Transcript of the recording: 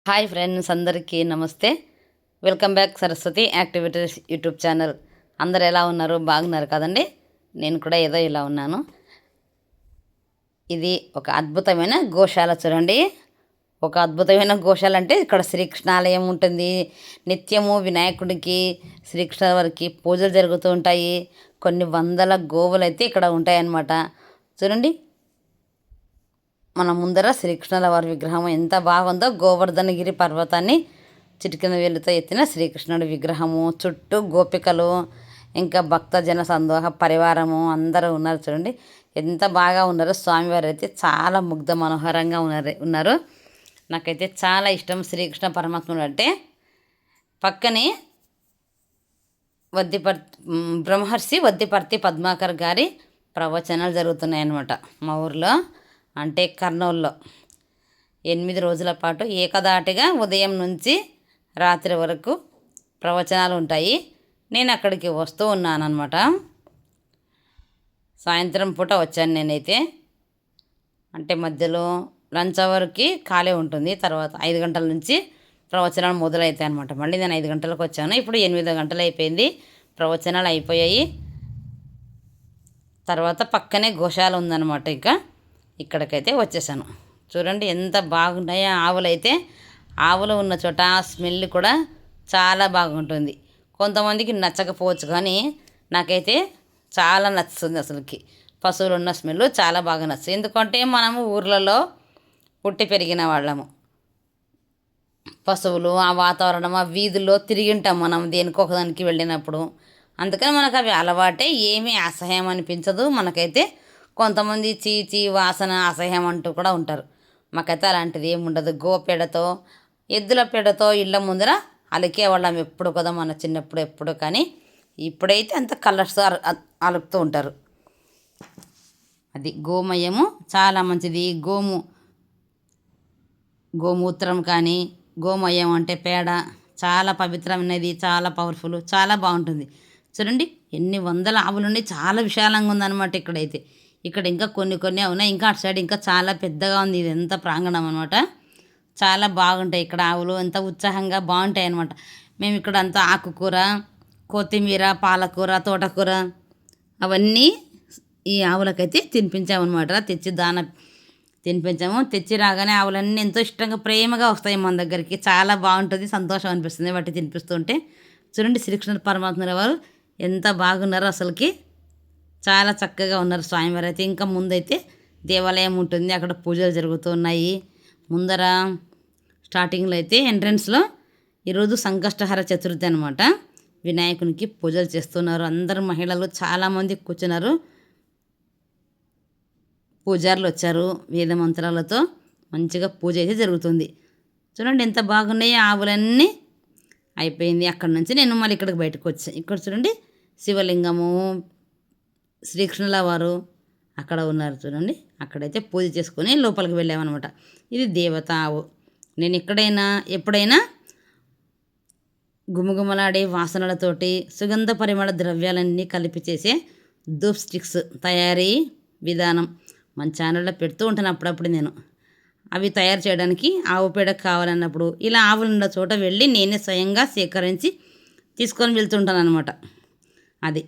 Hi friends, అందరికీ నమస్తే. Welcome back Saraswati activities YouTube channel. అందరు ఎలా ఉన్నారు? బాగున్నారు కదండి. నేను కూడా ఏదో ఇలా ఉన్నాను. ఇది ఒక అద్భుతమైన గోశాల చూడండి. ఒక అద్భుతమైన గోశాల అంటే ఇక్కడ శ్రీకృష్ణాలయం ఉంటుంది. నిత్యము వినాయకుడికి, శ్రీకృష్ణ వారికి పూజలు జరుగుతూ ఉంటాయి. కొన్ని వందల గోవులు అయితే ఇక్కడ ఉంటాయన్నమాట. చూడండి, మన ముందర శ్రీకృష్ణుల వారి విగ్రహం ఎంత బాగుందో. గోవర్ధనగిరి పర్వతాన్ని చిటికిన వేలుతో ఎత్తిన శ్రీకృష్ణుడి విగ్రహము, చుట్టూ గోపికలు, ఇంకా భక్తజన సందోహ పరివారము అందరూ ఉన్నారు. చూడండి ఎంత బాగా ఉన్నారు. స్వామివారు అయితే చాలా ముగ్ధ మనోహరంగా ఉన్నారు. నాకైతే చాలా ఇష్టం శ్రీకృష్ణ పరమాత్ముడు అంటే. పక్కనే బ్రహ్మర్షి వద్దిపర్తి పద్మాకర్ గారి ప్రవచనాలు జరుగుతున్నాయన్నమాట మా ఊర్లో, అంటే కర్నూలులో. 8 రోజుల పాటు ఏకదాటిగా ఉదయం నుంచి రాత్రి వరకు ప్రవచనాలు ఉంటాయి. నేను అక్కడికి వస్తూ ఉన్నానన్నమాట. సాయంత్రం పూట వచ్చాను నేనైతే. అంటే మధ్యలో లంచ్ అవర్కి ఖాళీ ఉంటుంది. తర్వాత 5 గంటల నుంచి ప్రవచనాలు మొదలవుతాయి అనమాట. మళ్ళీ నేను 5 గంటలకు వచ్చాను. ఇప్పుడు 8 గంటలు అయిపోయింది, ప్రవచనాలు అయిపోయాయి. తర్వాత పక్కనే గోశాల ఉందన్నమాట. ఇక్కడికైతే వచ్చేసాను. చూడండి ఎంత బాగున్నాయో ఆవులు అయితే. ఆవులు ఉన్న చోట స్మెల్ కూడా చాలా బాగుంటుంది. కొంతమందికి నచ్చకపోవచ్చు, కానీ నాకైతే చాలా నచ్చుతుంది. అసలుకి పశువులు ఉన్న స్మెల్ చాలా బాగా నచ్చుతుంది. ఎందుకంటే మనము ఊర్లలో పుట్టి పెరిగిన వాళ్ళము. పశువులు, ఆ వాతావరణం, ఆ వీధుల్లో తిరిగి ఉంటాం మనం దేనికొకదానికి వెళ్ళినప్పుడు. అందుకని మనకు అవి అలవాటే, ఏమీ అసహ్యం అనిపించదు మనకైతే. కొంతమంది చీచి వాసన అసహ్యం అంటూ కూడా ఉంటారు. మాకైతే అలాంటిది ఏముండదు. గోపేడతో, ఎద్దుల పేడతో ఇళ్ళ ముందర అలికేవాళ్ళం ఎప్పుడు కదా మన చిన్నప్పుడు ఎప్పుడు. కానీ ఇప్పుడైతే అంత కలర్స్ అలుపుతూ ఉంటారు. అది గోమయము చాలా మంచిది. గోమూత్రం కానీ, గోమయం అంటే పేడ చాలా పవిత్రమైనది, చాలా పవర్ఫుల్, చాలా బాగుంటుంది. చూడండి ఎన్ని వందల ఆవులుండి చాలా విశాలంగా ఉందన్నమాట ఇక్కడైతే. ఇక్కడ ఇంకా కొన్ని ఉన్నాయి. ఇంకా అటు సైడ్ ఇంకా చాలా పెద్దగా ఉంది. ఇది ఎంత ప్రాంగణం అనమాట. చాలా బాగుంటాయి ఇక్కడ ఆవులు. ఎంత ఉత్సాహంగా బాగుంటాయి అనమాట. మేము ఇక్కడ అంతా ఆకుకూర, కొత్తిమీర, పాలకూర, తోటకూర అవన్నీ ఈ ఆవులకైతే తినిపించామన్నమాట. తెచ్చి దాన తినిపించాము. తెచ్చి రాగానే ఆవులన్నీ ఎంతో ఇష్టంగా ప్రేమగా వస్తాయి మన దగ్గరికి. చాలా బాగుంటుంది, సంతోషం అనిపిస్తుంది వాటి తినిపిస్తుంటే. చూడండి శ్రీకృష్ణ పరమాత్మ వారు ఎంత బాగున్నారో అసలుకి. చాలా చక్కగా ఉన్నారు స్వామివారు అయితే. ఇంకా ముందైతే దేవాలయం ఉంటుంది, అక్కడ పూజలు జరుగుతూ ఉన్నాయి. ముందర స్టార్టింగ్లో అయితే ఎంట్రన్స్లో ఈరోజు సంకష్టహర చతుర్థి అనమాట. వినాయకునికి పూజలు చేస్తున్నారు. అందరు మహిళలు చాలామంది కూర్చున్నారు. పూజారులు వచ్చారు. వేద మంత్రాలతో మంచిగా పూజ అయితే జరుగుతుంది. చూడండి ఎంత బాగున్నాయి ఆవులన్నీ. అయిపోయింది. అక్కడ నుంచి నేను మళ్ళీ ఇక్కడికి బయటకు వచ్చాను. ఇక్కడ చూడండి శివలింగము, శ్రీకృష్ణుల వారు అక్కడ ఉన్నారు. చూడండి అక్కడైతే పూజ చేసుకొని లోపలికి వెళ్ళామన్నమాట. ఇది దేవత ఆవు. నేను ఎప్పుడైనా గుమగుమలాడే వాసనలతోటి సుగంధ పరిమళ ద్రవ్యాలన్నీ కలిపి చేసే ధూప్ స్టిక్స్ తయారీ విధానం మన ఛానల్లో పెడుతూ ఉంటాను అప్పుడప్పుడు. నేను అవి తయారు చేయడానికి ఆవు పేడ కావాలన్నప్పుడు ఇలా ఆవులున్న చోట వెళ్ళి నేనే స్వయంగా సేకరించి తీసుకొని వెళ్తుంటాను అనమాట. అది